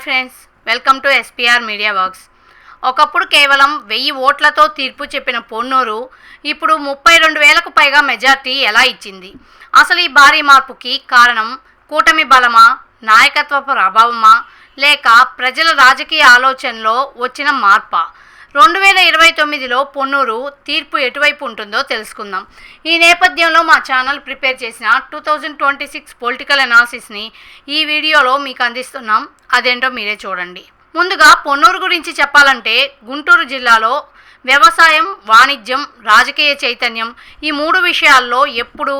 Friends, welcome to SPR media works. ఒకప్పుడు కేవలం 1000 ఓట్లతో తీర్పు చెప్పిన పొన్నూరు ఇప్పుడు 32,000కు పైగా మెజార్టీ ఎలా ఇచ్చింది? అసలు ఈ భారీ మార్పుకి కారణం కూటమి బలమా, నాయకత్వ ప్రభావమా, లేక ప్రజల రాజకీయ ఆలోచనలో వచ్చిన మార్పా? 2029లో పొన్నూరు తీర్పు ఎటువైపు ఉంటుందో తెలుసుకుందాం. ఈ నేపథ్యంలో మా ఛానల్ ప్రిపేర్ చేసిన 2026 పొలిటికల్ అనాలిసిస్ని ఈ వీడియోలో మీకు అందిస్తున్నాం. అదేంటో మీరే చూడండి. ముందుగా పొన్నూరు గురించి చెప్పాలంటే గుంటూరు జిల్లాలో వ్యవసాయం, వాణిజ్యం, రాజకీయ చైతన్యం ఈ 3 విషయాల్లో ఎప్పుడూ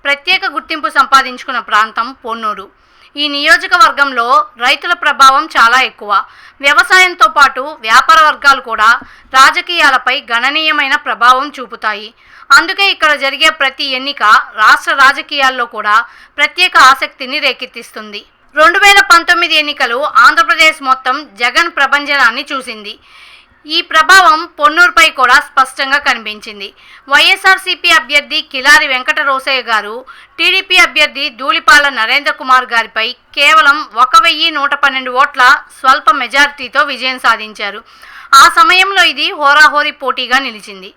ప్రత్యేక గుర్తింపు సంపాదించుకున్న ప్రాంతం పొన్నూరు. ఈ నియోజకవర్గంలో రైతుల ప్రభావం చాలా ఎక్కువ. వ్యవసాయంతో పాటు వ్యాపార వర్గాలు కూడా రాజకీయాలపై గణనీయమైన ప్రభావం చూపుతాయి. అందుకే ఇక్కడ జరిగే ప్రతి ఎన్నిక రాష్ట్ర రాజకీయాల్లో కూడా ప్రత్యేక ఆసక్తిని రేకెత్తిస్తుంది. 2019 ఎన్నికలు ఆంధ్రప్రదేశ్ మొత్తం జగన్ ప్రభంజనాన్ని చూసింది. ఈ ప్రభావం పొన్నూరుపై కూడా స్పష్టంగా కనిపించింది. వైఎస్ఆర్సీపీ అభ్యర్థి కిలారి వెంకట రోసయ్య గారు టీడీపీ అభ్యర్థి ధూళిపాల నరేంద్ర కుమార్ గారిపై కేవలం 1112 ఓట్ల స్వల్ప మెజారిటీతో విజయం సాధించారు. ఆ సమయంలో ఇది హోరాహోరీ పోటీగా నిలిచింది.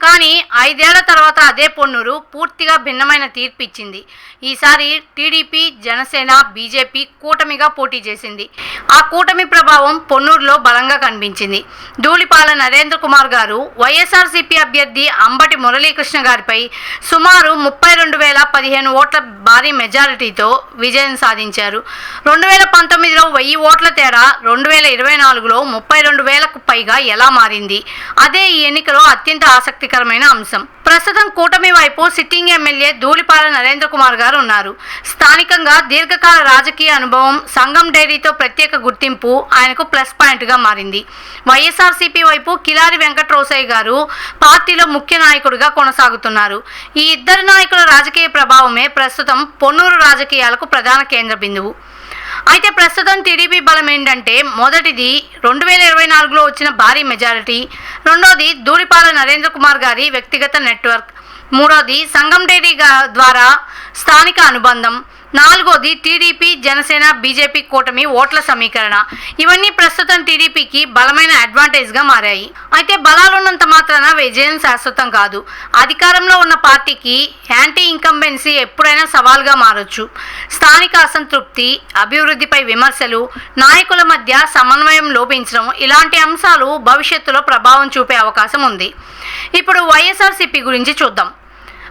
కానీ 5 ఏళ్ల తర్వాత అదే పొన్నూరు పూర్తిగా భిన్నమైన తీర్పు ఇచ్చింది. ఈసారి టీడీపీ, జనసేన, బీజేపీ కూటమిగా పోటీ చేసింది. ఆ కూటమి ప్రభావం పొన్నూరులో బలంగా కనిపించింది. ధూళిపాల నరేంద్ర కుమార్ గారు వైఎస్ఆర్సీపీ అభ్యర్థి అంబటి మురళీకృష్ణ గారిపై సుమారు 32,015 ఓట్ల భారీ మెజారిటీతో విజయం సాధించారు. 2019లో 1000 ఓట్ల తేడా 2024లో 32,000కు పైగా ఎలా మారింది? అదే ఈ ఎన్నికలో అత్యంత ఆసక్తికరమైన అంశం. ప్రస్తుతం కూటమి వైపు సిట్టింగ్ ఎమ్మెల్యే ధూళిపాల నరేంద్ర కుమార్ గారు ఉన్నారు. స్థానికంగా దీర్ఘకాల రాజకీయ అనుభవం, సంఘం డైరీతో ప్రత్యేక గుర్తింపు ఆయనకు ప్లస్ పాయింట్గా మారింది. వైఎస్ఆర్సీపీ వైపు కిలారి వెంకట రోసయ్య గారు పార్టీలో ముఖ్య నాయకుడిగా కొనసాగుతున్నారు. ఈ ఇద్దరు నాయకుల రాజకీయ ప్రభావమే ప్రస్తుతం పొన్నూరు రాజకీయాలకు ప్రధాన కేంద్ర బిందువు. అయితే ప్రస్తుతం టీడీపీ బలం ఏంటంటే, మొదటిది 2024లో వచ్చిన భారీ మెజారిటీ, రెండోది ధూళిపాల నరేంద్ర కుమార్ గారి వ్యక్తిగత నెట్వర్క్, మూడోది సంఘం డైరీ ద్వారా స్థానిక అనుబంధం, నాలుగోది టీడీపీ, జనసేన, బీజేపీ కూటమి ఓట్ల సమీకరణ. ఇవన్నీ ప్రస్తుతం టీడీపీకి బలమైన అడ్వాంటేజ్గా మారాయి. అయితే బలాలున్నంత మాత్రాన విజయం శాశ్వతం కాదు. అధికారంలో ఉన్న పార్టీకి యాంటీ ఇన్కంబెన్సీ ఎప్పుడైనా సవాల్గా మారొచ్చు. స్థానిక అసంతృప్తి, అభివృద్ధిపై విమర్శలు, నాయకుల మధ్య సమన్వయం లోపించడం ఇలాంటి అంశాలు భవిష్యత్తులో ప్రభావం చూపే అవకాశం ఉంది. ఇప్పుడు వైఎస్ఆర్సీపీ గురించి చూద్దాం.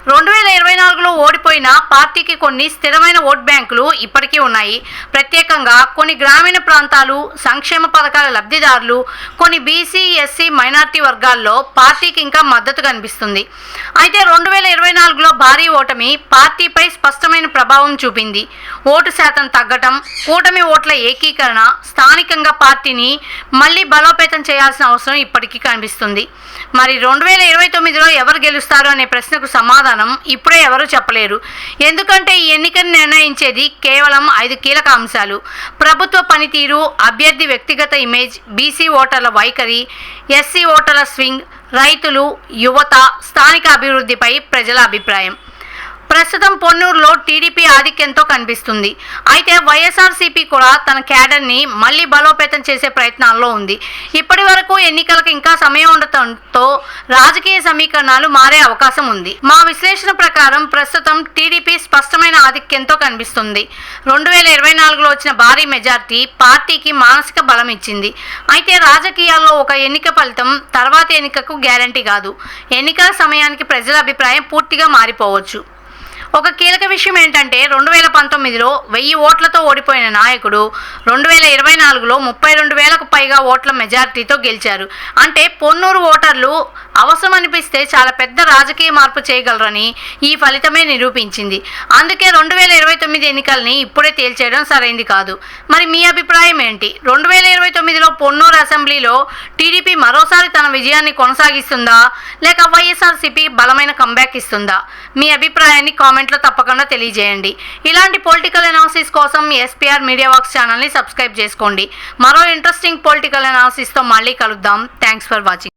2024లో ఓడిపోయిన పార్టీకి కొన్ని స్థిరమైన ఓట్ బ్యాంకులు ఇప్పటికీ ఉన్నాయి. ప్రత్యేకంగా కొన్ని గ్రామీణ ప్రాంతాలు, సంక్షేమ పథకాల లబ్ధిదారులు, కొన్ని బీసీ, ఎస్సీ, మైనార్టీ వర్గాల్లో పార్టీకి ఇంకా మద్దతు కనిపిస్తుంది. అయితే 2024లో భారీ ఓటమి పార్టీపై స్పష్టమైన ప్రభావం చూపింది. ఓటు శాతం తగ్గటం, కూటమి ఓట్ల ఏకీకరణ స్థానికంగా పార్టీని మళ్లీ బలోపేతం చేయాల్సిన అవసరం ఇప్పటికీ కనిపిస్తుంది. మరి 2029లో ఎవరు గెలుస్తారు అనే ప్రశ్నకు సమాధానం ఇప్పుడే ఎవరు చెప్పలేరు. ఎందుకంటే ఈ ఎన్నికను నిర్ణయించేది కేవలం 5 కీలక అంశాలు: ప్రభుత్వ పనితీరు, అభ్యర్థి వ్యక్తిగత ఇమేజ్, బీసీ ఓటర్ల వైఖరి, ఎస్సీ ఓటర్ల స్వింగ్, రైతులు, యువత, స్థానిక అభివృద్ధిపై ప్రజల అభిప్రాయం. ప్రస్తుతం పొన్నూరులో టీడీపీ ఆధిక్యంతో కనిపిస్తుంది. అయితే వైఎస్ఆర్సీపీ కూడా తన క్యాడర్ని మళ్లీ బలోపేతం చేసే ప్రయత్నాల్లో ఉంది. ఇప్పటి వరకు ఎన్నికలకు ఇంకా సమయం ఉండటంతో రాజకీయ సమీకరణాలు మారే అవకాశం ఉంది. మా విశ్లేషణ ప్రకారం ప్రస్తుతం టీడీపీ స్పష్టమైన ఆధిక్యంతో కనిపిస్తుంది. 2024లో వచ్చిన భారీ మెజార్టీ పార్టీకి మానసిక బలం ఇచ్చింది. అయితే రాజకీయాల్లో ఒక ఎన్నిక ఫలితం తర్వాత ఎన్నికకు గ్యారంటీ కాదు. ఎన్నికల సమయానికి ప్రజల అభిప్రాయం పూర్తిగా మారిపోవచ్చు. ఒక కీలక విషయం ఏంటంటే, 2019లో 1000 ఓట్లతో ఓడిపోయిన నాయకుడు 2024లో 32,000కు పైగా ఓట్ల మెజారిటీతో గెలిచారు. అంటే పొన్నూరు ఓటర్లు అవసరం అనిపిస్తే చాలా పెద్ద రాజకీయ మార్పు చేయగలరని ఈ ఫలితమే నిరూపించింది. అందుకే 2029 ఎన్నికల్ని ఇప్పుడే తేల్చేయడం సరైంది కాదు. మరి మీ అభిప్రాయం ఏంటి? 2029లో పొన్నూరు అసెంబ్లీలో టీడీపీ మరోసారి తన విజయాన్ని కొనసాగిస్తుందా, లేక వైఎస్ఆర్సీపీ బలమైన కంబ్యాక్ ఇస్తుందా? మీ అభిప్రాయాన్ని కామెంట్లో తప్పకుండా తెలియజేయండి. ఇలాంటి పొలిటికల్ అనాలిసిస్ కోసం ఎస్పీఆర్ మీడియా వర్క్స్ ఛానల్ని సబ్స్క్రైబ్ చేసుకోండి. మరో ఇంట్రెస్టింగ్ పొలిటికల్ అనాలిసిస్తో మళ్ళీ కలుద్దాం. Thanks for watching.